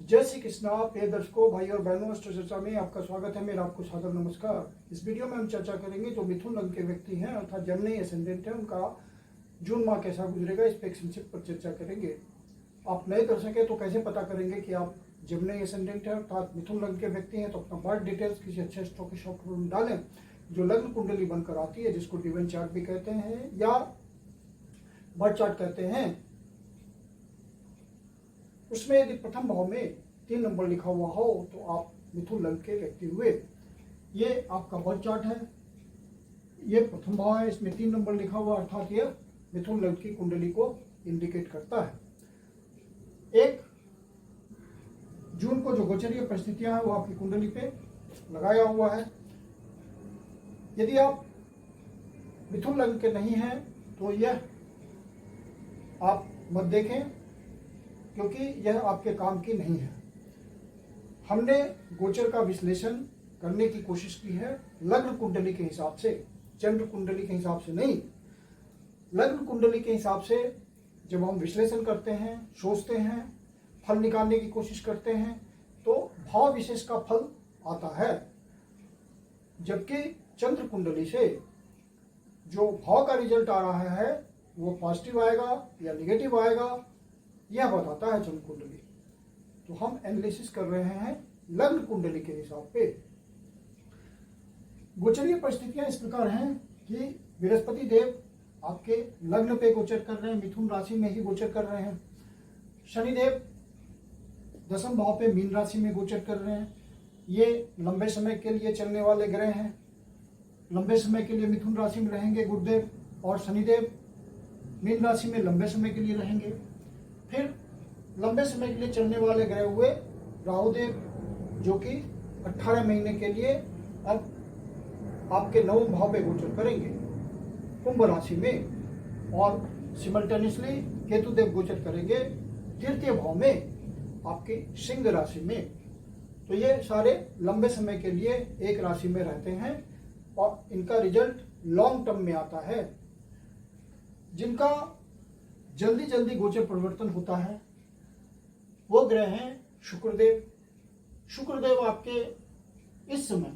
जय श्री कृष्णा। प्रिय दर्शकों, भाई और बहनों, अस्ट्रो चर्चा में आपका स्वागत है। मेरा आपको सादर नमस्कार। इस वीडियो में हम चर्चा करेंगे जो मिथुन लग्न के व्यक्ति हैं अर्थात जेमिनी एसेंडेंट है, उनका जून माह कैसा गुजरेगा, इस पे एक संक्षिप्त पर चर्चा करेंगे। आप नए दर्शक हैं तो कैसे पता करेंगे कि आप जेमिनी एसेंडेंट है अर्थात मिथुन लग्न के व्यक्ति हैं, तो अपना बर्थ डिटेल्स किसी अच्छे एस्ट्रो के सॉफ्टवेयर में डालें जो लग्न कुंडली बनकर आती है, जिसको डिवाइन चार्ट भी कहते हैं या बर्थ चार्ट कहते हैं। उसमें यदि प्रथम भाव में 3 नंबर लिखा हुआ हो तो आप मिथुन लग्न के व्यक्ति हुए। ये आपका बर्थ चार्ट है, ये प्रथम भाव है, इसमें 3 नंबर लिखा हुआ अर्थात ये मिथुन लग्न की कुंडली को इंडिकेट करता है। 1 जून को जो गोचरीय परिस्थितियां हैं वो आपकी कुंडली पे लगाया हुआ है। यदि आप मिथुन लग्न के नहीं हैं तो यह आप मत देखें, क्योंकि यह आपके काम की नहीं है। हमने गोचर का विश्लेषण करने की कोशिश की है लग्न कुंडली के हिसाब से, चंद्र कुंडली के हिसाब से नहीं। लग्न कुंडली के हिसाब से जब हम विश्लेषण करते हैं, सोचते हैं, फल निकालने की कोशिश करते हैं तो भाव विशेष का फल आता है, जबकि चंद्र कुंडली से जो भाव का रिजल्ट आ रहा है वो पॉजिटिव आएगा या नेगेटिव आएगा, यह बताता है चंद्र कुंडली। तो हम एनालिसिस कर रहे हैं लग्न कुंडली के हिसाब पे। गोचरीय परिस्थितियां इस प्रकार हैं कि बृहस्पति देव आपके लग्न पे गोचर कर रहे हैं, मिथुन राशि में ही गोचर कर रहे हैं। शनिदेव 10वें भाव पे मीन राशि में गोचर कर रहे हैं। ये लंबे समय के लिए चलने वाले ग्रह हैं, लंबे समय के लिए मिथुन राशि में रहेंगे गुरुदेव, और शनिदेव मीन राशि में लंबे समय के लिए रहेंगे। फिर लंबे समय के लिए चलने वाले ग्रह हुए राहुदेव, जो कि 18 महीने के लिए अब आपके 9वें भाव पे गोचर करेंगे कुंभ राशि में, और सिमल्टेनियसली केतुदेव गोचर करेंगे 3य भाव में आपके सिंह राशि में। तो ये सारे लंबे समय के लिए एक राशि में रहते हैं और इनका रिजल्ट लॉन्ग टर्म में आता है। जिनका जल्दी जल्दी गोचर परिवर्तन होता है वो ग्रह हैं शुक्रदेव। शुक्रदेव आपके इस समय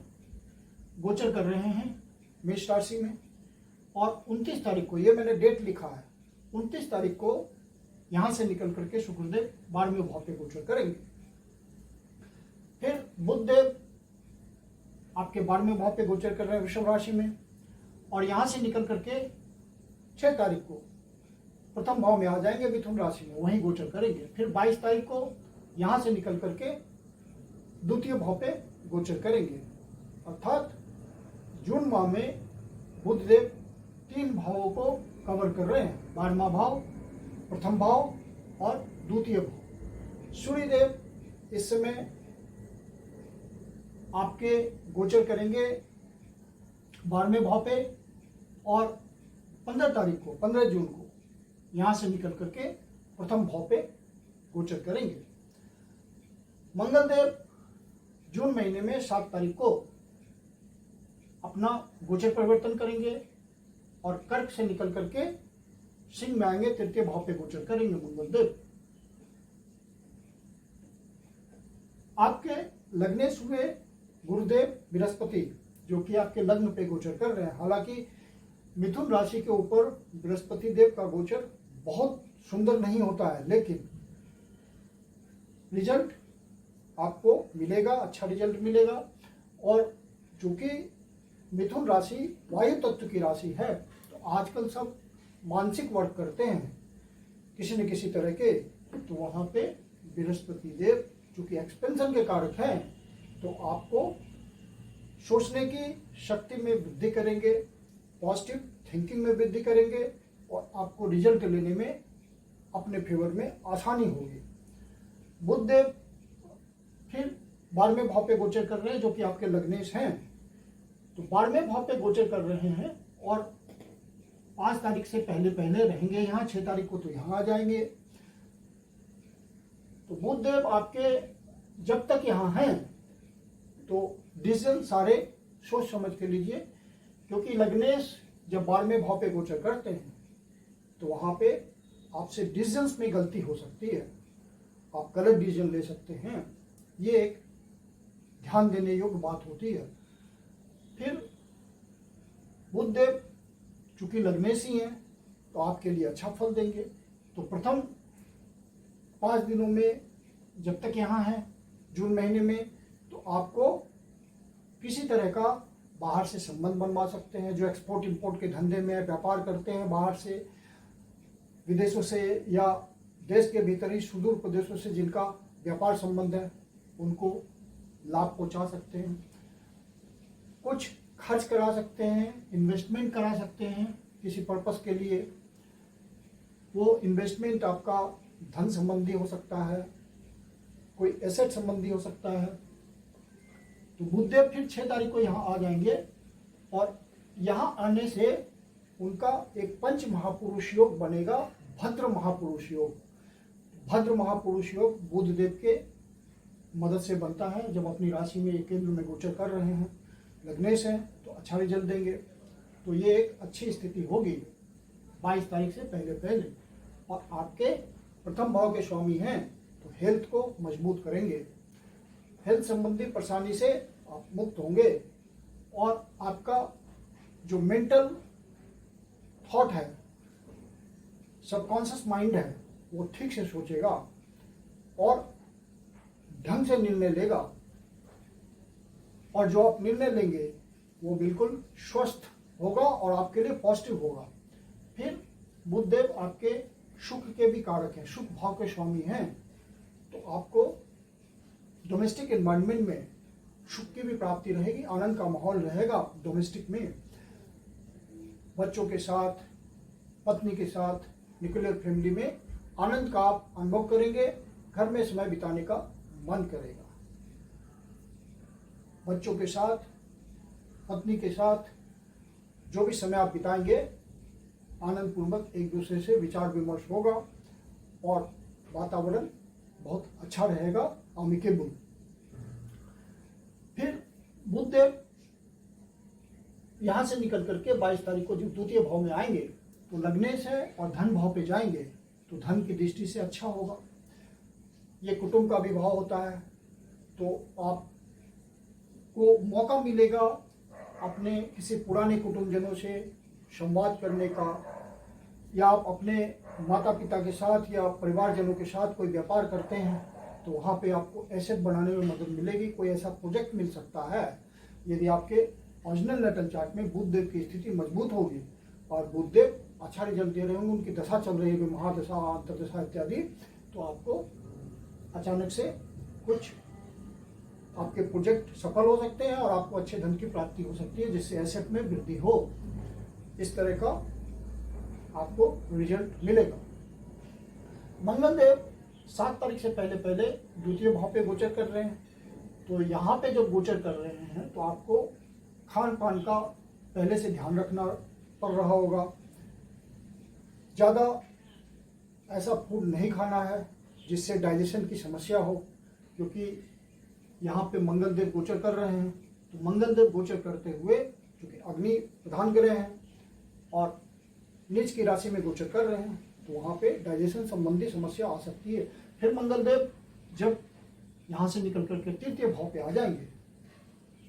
गोचर कर रहे हैं मेष राशि में, और 29 तारीख को, ये मैंने डेट लिखा है, 29 तारीख को यहां से निकल करके शुक्रदेव 12वें भाव पे गोचर करेंगे। फिर बुधदेव आपके 12वें भाव पे गोचर कर रहे हैं वृषभ राशि में, और यहां से निकल करके 6 तारीख को प्रथम भाव में आ जाएंगे मिथुन राशि में, वहीं गोचर करेंगे। फिर 22 तारीख को यहां से निकल करके 2य भाव पे गोचर करेंगे। अर्थात जून माह में बुधदेव 3 भावों को कवर कर रहे हैं, 12वां भाव, प्रथम भाव और 2य भाव। सूर्यदेव इस समय आपके गोचर करेंगे 12वें भाव पे, और 15 तारीख को, 15 जून को यहां से निकल करके प्रथम भाव पे गोचर करेंगे। मंगलदेव जून महीने में 7 तारीख को अपना गोचर परिवर्तन करेंगे और कर्क से निकल करके सिंह में आएंगे, 3य भाव पे गोचर करेंगे मंगलदेव। आपके लग्नेश हुए गुरुदेव बृहस्पति, जो कि आपके लग्न पे गोचर कर रहे हैं। हालांकि मिथुन राशि के ऊपर बृहस्पति देव का गोचर बहुत सुंदर नहीं होता है, लेकिन रिजल्ट आपको मिलेगा, अच्छा रिजल्ट मिलेगा। और चूंकि मिथुन राशि वायु तत्व की राशि है, तो आजकल सब मानसिक वर्क करते हैं किसी न किसी तरह के, तो वहां पे बृहस्पति देव चूंकि एक्सपेंशन के कारक हैं, तो आपको सोचने की शक्ति में वृद्धि करेंगे, पॉजिटिव थिंकिंग में वृद्धि करेंगे, और आपको रिजल्ट लेने में अपने फेवर में आसानी होगी। बुधदेव फिर 12वें भाव पे गोचर कर रहे हैं, जो कि आपके लग्नेश हैं। तो 12वें भाव पे गोचर कर रहे हैं और 5 तारीख से पहले पहले रहेंगे यहाँ, 6 तारीख को तो यहाँ आ जाएंगे। तो बुधदेव आपके जब तक यहाँ हैं तो डिसीजन सारे सोच समझ के लीजिए, क्योंकि लग्नेश जब 12वें भाव पे गोचर करते हैं तो वहां पे आपसे डिसीजंस में गलती हो सकती है। आप गलत डिसीजन ले सकते हैं। ये एक ध्यान देने योग्य बात होती है। फिर बुध देव चूंकि लग्नेशी हैं तो आपके लिए अच्छा फल देंगे। तो प्रथम 5 दिनों में जब तक यहाँ हैं जून महीने में, तो आपको किसी तरह का बाहर से संबंध बनवा सकते हैं। जो एक्सपोर्ट इंपोर्ट के धंधे में व्यापार करते हैं बाहर से, विदेशों से या देश के भीतर ही सुदूर प्रदेशों से जिनका व्यापार संबंध है, उनको लाभ पहुंचा सकते हैं। कुछ खर्च करा सकते हैं, इन्वेस्टमेंट करा सकते हैं किसी पर्पस के लिए। वो इन्वेस्टमेंट आपका धन संबंधी हो सकता है, कोई एसेट संबंधी हो सकता है। तो बुधदेव फिर 6 तारीख को यहाँ आ जाएंगे और यहाँ आने से उनका एक पंच महापुरुष योग बनेगा, भद्र महापुरुष योग। भद्र महापुरुष योग बुधदेव के मदद से बनता है। जब अपनी राशि में एक केंद्र में गोचर कर रहे हैं, लग्नेश हैं, तो अच्छा रिजल्ट देंगे। तो ये एक अच्छी स्थिति होगी 22 तारीख से पहले। और आपके प्रथम भाव के स्वामी हैं तो हेल्थ को मजबूत करेंगे। हेल्थ संबंधी परेशानी से आप मुक्त होंगे और आपका जो मेंटल थॉट है, सबकॉन्शियस माइंड है, वो ठीक से सोचेगा और ढंग से निर्णय लेगा। और जो आप निर्णय लेंगे वो बिल्कुल स्वस्थ होगा और आपके लिए पॉजिटिव होगा। फिर बुधदेव आपके शुक्र के भी कारक हैं, शुक्र भाव के स्वामी हैं। तो आपको डोमेस्टिक एनवायरनमेंट में सुख की भी प्राप्ति रहेगी, आनंद का माहौल रहेगा डोमेस्टिक में। बच्चों के साथ, पत्नी के साथ, न्यूक्लियर फैमिली में आनंद का आप अनुभव करेंगे। घर में समय बिताने का मन करेगा। बच्चों के साथ, पत्नी के साथ जो भी समय आप बिताएंगे, आनंद पूर्वक एक दूसरे से विचार विमर्श होगा और वातावरण बहुत अच्छा रहेगा, अमिकेबल। फिर बुधदेव यहां से निकल करके 22 तारीख को जब द्वितीय भाव में आएंगे तो लग्नेश है और धन भाव पे जाएंगे, तो धन की दृष्टि से अच्छा होगा। ये कुटुंब का भी भाव होता है, तो आपको मौका मिलेगा अपने किसी पुराने कुटुंबजनों से संवाद करने का, या आप अपने माता पिता के साथ या परिवारजनों के साथ कोई व्यापार करते हैं तो वहाँ पे आपको एसेट बनाने में मदद मिलेगी। कोई ऐसा प्रोजेक्ट मिल सकता है यदि आपके ओरिजिनल नेटल चार्ट में बुधदेव की स्थिति मजबूत होगी और बुधदेव अच्छा रिजल्ट दे रहे होंगे, उनकी दशा चल रही है, महादशा, अंतर्दशा इत्यादि, तो आपको अचानक से कुछ आपके प्रोजेक्ट सफल हो सकते हैं और आपको अच्छे धन की प्राप्ति हो सकती है जिससे एसेट में वृद्धि हो। इस तरह का आपको रिजल्ट मिलेगा। मंगल देव 7 तारीख से पहले द्वितीय भाव पे गोचर कर रहे हैं, तो यहाँ पे जब गोचर कर रहे हैं तो आपको खान पान का पहले से ध्यान रखना पड़ रहा होगा। ज़्यादा ऐसा फूड नहीं खाना है जिससे डाइजेशन की समस्या हो, क्योंकि यहाँ पे मंगल देव गोचर कर रहे हैं। तो मंगल देव गोचर करते हुए क्योंकि अग्नि प्रधान ग्रह हैं और नीच की राशि में गोचर कर रहे हैं, तो वहाँ पे डाइजेशन संबंधी समस्या आ सकती है। फिर मंगल देव जब यहाँ से निकल करके तृतीय भाव पे आ जाएंगे,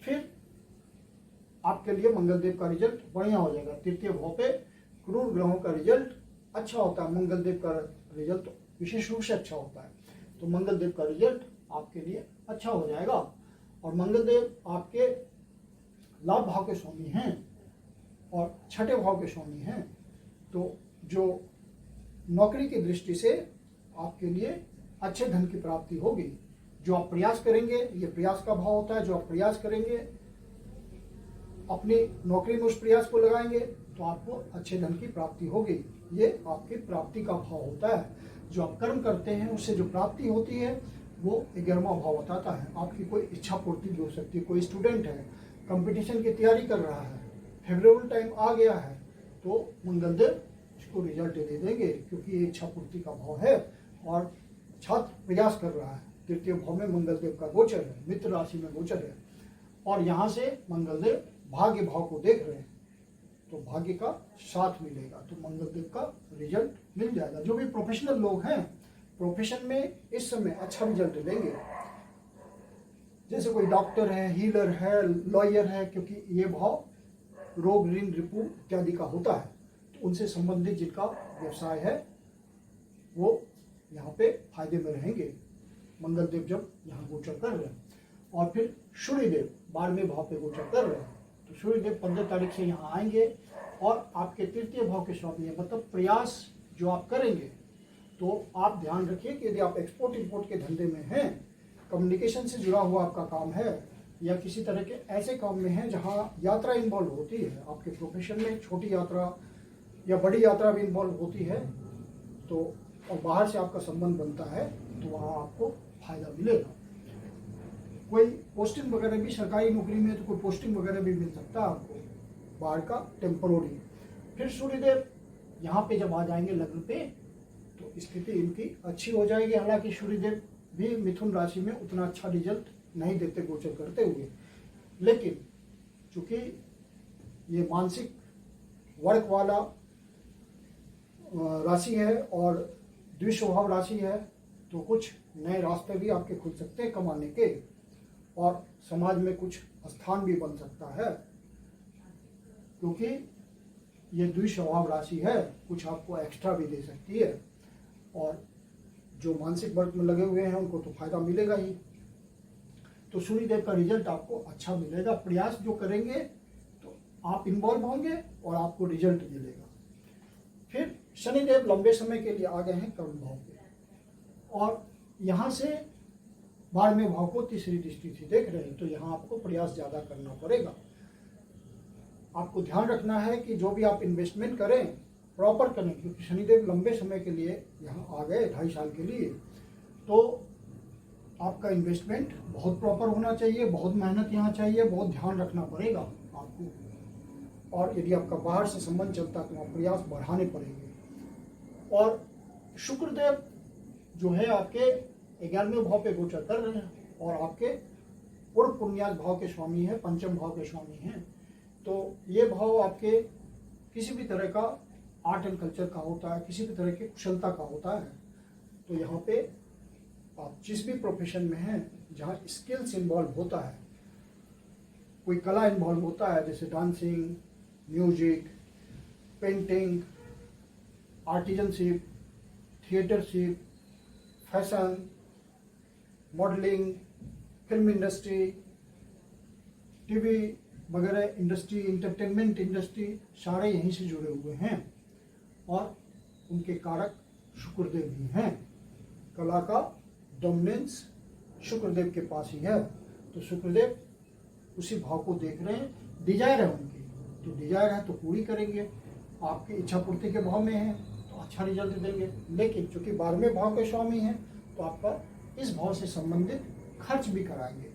फिर आपके लिए मंगल देव का रिजल्ट बढ़िया हो जाएगा। तृतीय भाव पे क्रूर ग्रहों का रिजल्ट अच्छा होता है, मंगल देव का रिजल्ट विशेष रूप से अच्छा होता है। तो मंगल देव का रिजल्ट आपके लिए अच्छा हो जाएगा। और मंगल देव आपके लाभ भाव के स्वामी हैं और छठे भाव के स्वामी हैं, तो जो नौकरी की दृष्टि से आपके लिए अच्छे धन की प्राप्ति होगी। जो आप प्रयास करेंगे, ये प्रयास का भाव होता है, जो आप प्रयास करेंगे अपनी नौकरी में उस प्रयास को लगाएंगे तो आपको अच्छे धन की प्राप्ति होगी। ये आपकी प्राप्ति का भाव होता है। जो आप कर्म करते हैं उससे जो प्राप्ति होती है वो 11वां भाव बताता है। आपकी कोई इच्छा पूर्ति भी हो सकती है। कोई स्टूडेंट है, कंपटीशन की तैयारी कर रहा है, फेवरेबल टाइम आ गया है, तो मंगल देव इसको रिजल्ट दे देंगे, क्योंकि ये इच्छा पूर्ति का भाव है और छात्र प्रयास कर रहा है। तृतीय भाव में मंगल देव का गोचर है, मित्र राशि में गोचर है और यहाँ से मंगल देव भाग्य भाव को देख रहे हैं, तो भाग्य का साथ मिलेगा, तो मंगल देव का रिजल्ट मिल जाएगा। जो भी प्रोफेशनल लोग हैं प्रोफेशन में इस समय अच्छा रिजल्ट देंगे। जैसे कोई डॉक्टर है, हीलर है, लॉयर है, क्योंकि ये भाव रोग, ऋण, रिपु इत्यादि का होता है, तो उनसे संबंधित जिनका व्यवसाय है वो यहाँ पे फायदे में रहेंगे। मंगल देव जब यहाँ गोचर कर रहे हैं, और फिर सूर्यदेव 12वें भाव पे गोचर कर रहे हैं, तो सूर्यदेव 15 तारीख से यहाँ आएंगे और आपके तृतीय भाव के स्वामी है। मतलब प्रयास जो आप करेंगे, तो आप ध्यान रखिए कि यदि आप एक्सपोर्ट इंपोर्ट के धंधे में हैं, कम्युनिकेशन से जुड़ा हुआ आपका काम है, या किसी तरह के ऐसे काम में है जहाँ यात्रा इन्वॉल्व होती है, आपके प्रोफेशन में छोटी यात्रा या बड़ी यात्रा भी इन्वॉल्व होती है, तो और बाहर से आपका संबंध बनता है, तो वहाँ आपको फायदा मिलेगा। कोई पोस्टिंग वगैरह भी, सरकारी नौकरी में तो कोई पोस्टिंग वगैरह भी मिल सकता है आपको बाहर का, टेम्पोररी। फिर सूर्यदेव यहाँ पे जब आ जाएंगे लग्न पे, तो स्थिति इनकी अच्छी हो जाएगी। हालांकि सूर्यदेव भी मिथुन राशि में उतना अच्छा रिजल्ट नहीं देते गोचर करते हुए, लेकिन चूंकि ये मानसिक वर्ग वाला राशि है और द्विस्वभाव राशि है, तो कुछ नए रास्ते भी आपके खुल सकते हैं कमाने के, और समाज में कुछ स्थान भी बन सकता है, क्योंकि ये द्विस्वभाव राशि है, कुछ आपको एक्स्ट्रा भी दे सकती है, और जो मानसिक वर्ग में लगे हुए हैं उनको तो फायदा मिलेगा ही। तो सूर्यदेव का रिजल्ट आपको अच्छा मिलेगा। प्रयास जो करेंगे तो आप इन्वॉल्व होंगे और आपको रिजल्ट मिलेगा। फिर शनिदेव लंबे समय के लिए आ गए हैं कर्म भाव पे, और यहाँ से 12वें भाव को तीसरी दृष्टि से देख रहे हैं, तो यहाँ आपको प्रयास ज़्यादा करना पड़ेगा। आपको ध्यान रखना है कि जो भी आप इन्वेस्टमेंट करें प्रॉपर करें, क्योंकि शनिदेव लंबे समय के लिए यहाँ आ गए 2.5 साल के लिए, तो आपका इन्वेस्टमेंट बहुत प्रॉपर होना चाहिए, बहुत मेहनत यहाँ चाहिए, बहुत ध्यान रखना पड़ेगा आपको। और यदि आपका बाहर से संबंध चलता है तो वहाँ प्रयास बढ़ाने पड़ेंगे। और शुक्रदेव जो है आपके 11वें भाव पे गोचर कर रहे हैं, और आपके पूर्व पुण्यास भाव के स्वामी है, पंचम भाव के स्वामी हैं। तो ये भाव आपके किसी भी तरह का आर्ट एंड कल्चर का होता है, किसी भी तरह की कुशलता का होता है। तो यहाँ पे आप जिस भी प्रोफेशन में हैं जहाँ स्किल्स इन्वॉल्व होता है, कोई कला इन्वॉल्व होता है, जैसे dancing, music, painting, artisanship, theatreship, fashion, modelling, film industry, TV वगैरह इंडस्ट्री, इंटरटेनमेंट इंडस्ट्री, सारे यहीं से जुड़े हुए हैं, और उनके कारक शुक्रदेव भी हैं। कला का डोमिनेंस शुक्रदेव के पास ही है, तो शुक्रदेव उसी भाव को देख रहे हैं। डिजायर है उनकी, तो डिजायर है तो पूरी करेंगे। आपकी इच्छा पूर्ति के भाव में है तो अच्छा रिजल्ट देंगे, लेकिन चूंकि 12वें भाव के स्वामी हैं तो आपका इस भाव से संबंधित खर्च भी कराएंगे।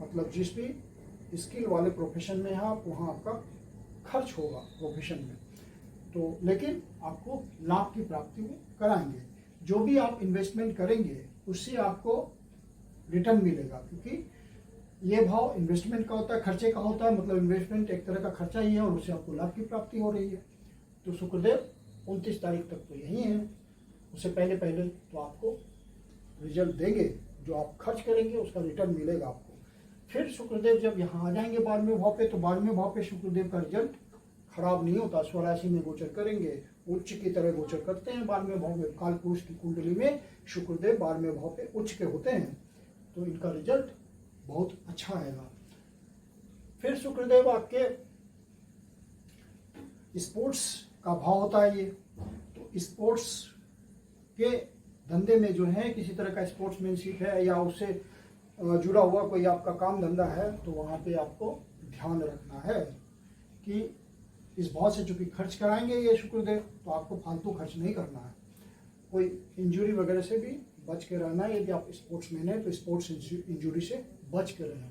मतलब जिस भी स्किल वाले प्रोफेशन में है आप, वहाँ आपका खर्च होगा प्रोफेशन में, तो लेकिन आपको लाभ की प्राप्ति वो कराएंगे। जो भी आप इन्वेस्टमेंट करेंगे उससे आपको रिटर्न मिलेगा, क्योंकि ये भाव इन्वेस्टमेंट का होता है, खर्चे का होता है। मतलब इन्वेस्टमेंट एक तरह का खर्चा ही है और उससे आपको लाभ की प्राप्ति हो रही है। तो शुक्रदेव 29 तारीख तक तो यही है, उससे पहले पहले तो आपको रिजल्ट देंगे। जो आप खर्च करेंगे उसका रिटर्न मिलेगा आपको। फिर शुक्रदेव जब यहाँ आ जाएंगे 12वें भाव पे, तो 12वें भाव पे शुक्रदेव का रिजल्ट खराब नहीं होता। स्वराशि में गोचर करेंगे, उच्च की तरह गोचर करते हैं 12वें भाव में। काल पुरुष की कुंडली में शुक्रदेव 12वें भाव पे उच्च के होते हैं, तो इनका रिजल्ट बहुत अच्छा आएगा। फिर शुक्रदेव आपके स्पोर्ट्स का भाव होता है ये, तो स्पोर्ट्स के धंधे में जो है, किसी तरह का स्पोर्ट्समैनशिप है या उससे जुड़ा हुआ कोई आपका काम धंधा है, तो वहाँ पे आपको ध्यान रखना है कि इस भाव से चूंकि खर्च कराएंगे ये शुक्रदेव, तो आपको फालतू खर्च नहीं करना है। कोई इंजरी वगैरह से भी बच के रहना है। यदि आप स्पोर्ट्समैन हैं तो स्पोर्ट्स इंजरी से बच के रहें।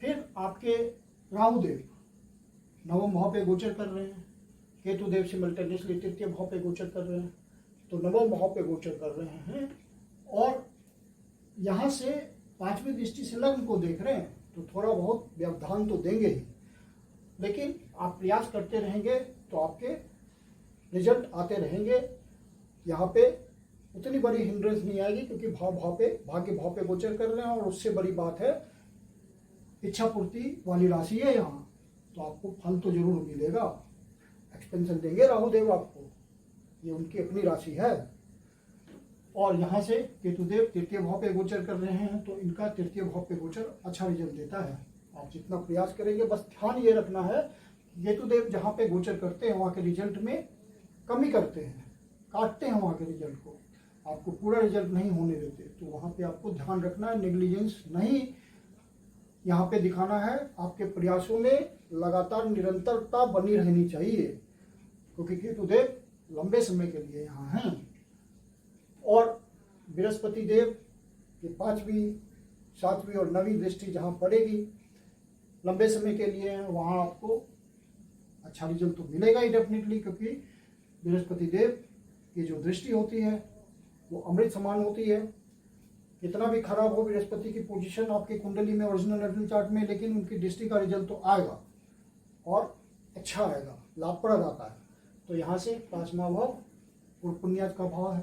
फिर आपके राहुदेव 9वें भाव पे गोचर कर रहे हैं, केतु देव सिमल्टेनियसली 3य भाव पे गोचर कर रहे हैं, तो 9वें भाव पे गोचर कर रहे हैं, और यहाँ से 5वीं दृष्टि से लग्न को देख रहे हैं, तो थोड़ा बहुत व्यवधान तो देंगे ही, लेकिन आप प्रयास करते रहेंगे तो आपके रिजल्ट आते रहेंगे। यहाँ पे उतनी बड़ी हिंड्रेंस नहीं आएगी, क्योंकि भाग्य भाव पे गोचर कर रहे हैं। और उससे बड़ी बात है, इच्छा पूर्ति वाली राशि है यहाँ, तो आपको फल तो जरूर मिलेगा। एक्सपेंशन देंगे राहु देव आपको, ये उनकी अपनी राशि है। और यहाँ से केतुदेव तृतीय भाव पे गोचर कर रहे हैं, तो इनका तृतीय भाव पे गोचर अच्छा रिजल्ट देता है। आप जितना प्रयास करेंगे, बस ध्यान ये रखना है, केतुदेव जहाँ पे गोचर करते हैं वहाँ के रिजल्ट में कमी करते हैं, काटते हैं वहाँ के रिजल्ट को, आपको पूरा रिजल्ट नहीं होने देते। तो वहाँ पे आपको ध्यान रखना है, नेग्लिजेंस नहीं यहाँ पे दिखाना है। आपके प्रयासों में लगातार निरंतरता बनी रहनी चाहिए, क्योंकि केतुदेव लंबे समय के लिए यहाँ हैं। और बृहस्पति देव की 5वीं, 7वीं और 9वीं दृष्टि जहाँ पड़ेगी लंबे समय के लिए, वहाँ आपको अच्छा रिजल्ट तो मिलेगा ही डेफिनेटली, क्योंकि बृहस्पति देव की जो दृष्टि होती है वो अमृत समान होती है। कितना भी खराब हो बृहस्पति की पोजीशन आपकी कुंडली में, ओरिजिनल नेटल चार्ट में, लेकिन उनकी दृष्टि का रिजल्ट तो आएगा और अच्छा आएगा, लाभप्रद आता है। तो यहाँ से 5वां भाव और पुण्यात का भाव है,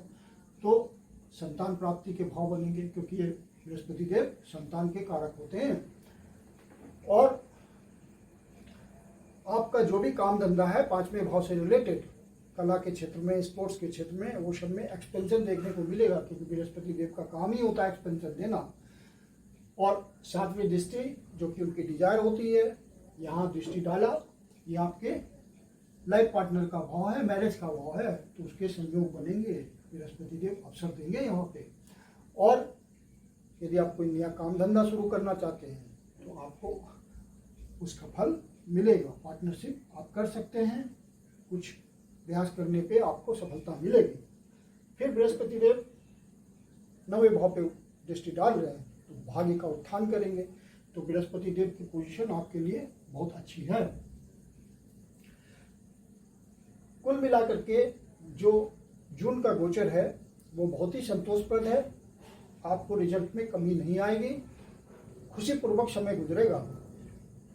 तो संतान प्राप्ति के भाव बनेंगे, क्योंकि ये बृहस्पति देव संतान के कारक होते हैं। और आपका जो भी काम धंधा है 5वें भाव से रिलेटेड, कला के क्षेत्र में, स्पोर्ट्स के क्षेत्र में, वो सब में एक्सपेंशन देखने को मिलेगा, क्योंकि बृहस्पति देव का काम ही होता है एक्सपेंशन देना। और 7वीं दृष्टि जो कि उनकी डिजायर होती है, यहाँ दृष्टि डाला, ये आपके लाइफ पार्टनर का भाव है, मैरिज का भाव है, तो उसके संयोग बनेंगे, बृहस्पति देव अवसर देंगे यहाँ पे। और यदि आप कोई नया काम धंधा शुरू करना चाहते हैं तो आपको उसका फल मिलेगा, पार्टनरशिप आप कर सकते हैं, कुछ प्रयास करने पे आपको सफलता मिलेगी। फिर बृहस्पति देव 9वें भाव पे दृष्टि डाल रहे हैं, तो भाग्य का उत्थान करेंगे, तो बृहस्पति देव की पोजीशन आपके लिए बहुत अच्छी है। कुल मिलाकर के जो जून का गोचर है वो बहुत ही संतोषप्रद है, आपको रिजल्ट में कमी नहीं आएगी, खुशीपूर्वक समय गुजरेगा।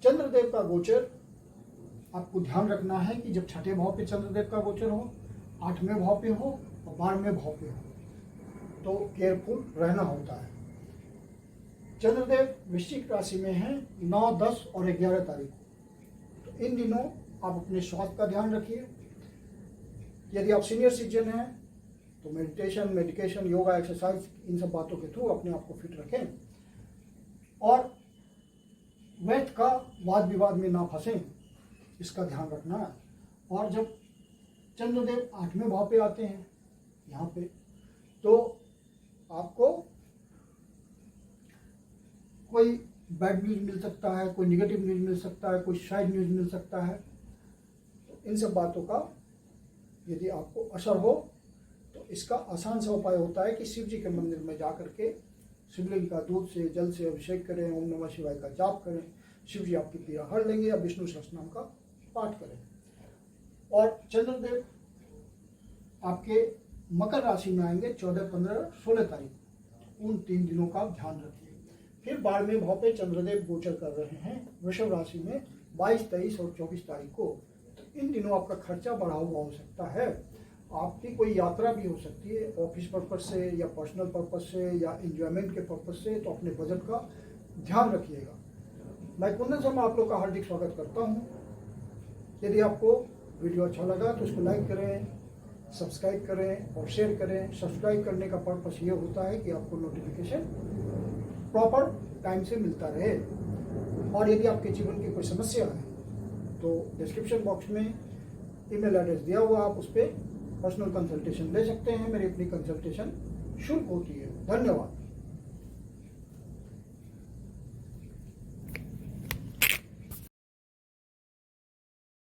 चंद्रदेव का गोचर आपको ध्यान रखना है कि जब 6ठे भाव पे चंद्रदेव का गोचर हो, 8वें भाव पे हो और 12वें भाव पे हो, तो केयरफुल रहना होता है। चंद्रदेव वृश्चिक राशि में है 9, 10 और 11 तारीख को, तो इन दिनों आप अपने स्वास्थ्य का ध्यान रखिए। यदि आप सीनियर सिटीजन हैं तो मेडिटेशन, मेडिकेशन, योगा, एक्सरसाइज, इन सब बातों के थ्रू अपने आप को फिट रखें। और व्यर्थ का वाद विवाद में ना फंसें, इसका ध्यान रखना है। और जब चंद्रदेव 8वें भाव पे आते हैं यहाँ पे, तो आपको कोई बैड न्यूज़ मिल सकता है, कोई निगेटिव न्यूज़ मिल सकता है, कोई सैड न्यूज़ मिल सकता है। तो इन सब बातों का यदि आपको असर हो तो इसका आसान सा उपाय होता है कि शिव जी के मंदिर में जा करके शिवलिंग का दूध से, जल से अभिषेक करें, ओम नमः शिवाय का जाप करें, शिव जी आपकी पीड़ा हर लेंगे, या विष्णु सहस्त्रनाम का पाठ करें। और चंद्रदेव आपके मकर राशि में आएंगे 14, 15, 16 तारीख, उन 3 दिनों का ध्यान रखिए। फिर 12वें भाव पे चंद्रदेव गोचर कर रहे हैं वृषभ राशि में 22, 23 और 24 तारीख को। तो इन दिनों आपका खर्चा बढ़ा हुआ हो सकता है, आपकी कोई यात्रा भी हो सकती है, ऑफिस पर्पज से या पर्सनल पर्पज से या एंजॉयमेंट के पर्पज से, तो अपने बजट का ध्यान रखिएगा। मैं कुंदन शर्मा आप लोग का हार्दिक स्वागत करता हूँ। यदि आपको वीडियो अच्छा लगा तो इसको लाइक करें, सब्सक्राइब करें और शेयर करें। सब्सक्राइब करने का पर्पस ये होता है कि आपको नोटिफिकेशन प्रॉपर टाइम से मिलता रहे। और यदि आपके जीवन की कोई समस्या है तो डिस्क्रिप्शन बॉक्स में ईमेल एड्रेस दिया हुआ, आप उस पर पर्सनल कंसल्टेशन ले सकते हैं। मेरी अपनी कंसल्टेशन शुल्क होती है। धन्यवाद।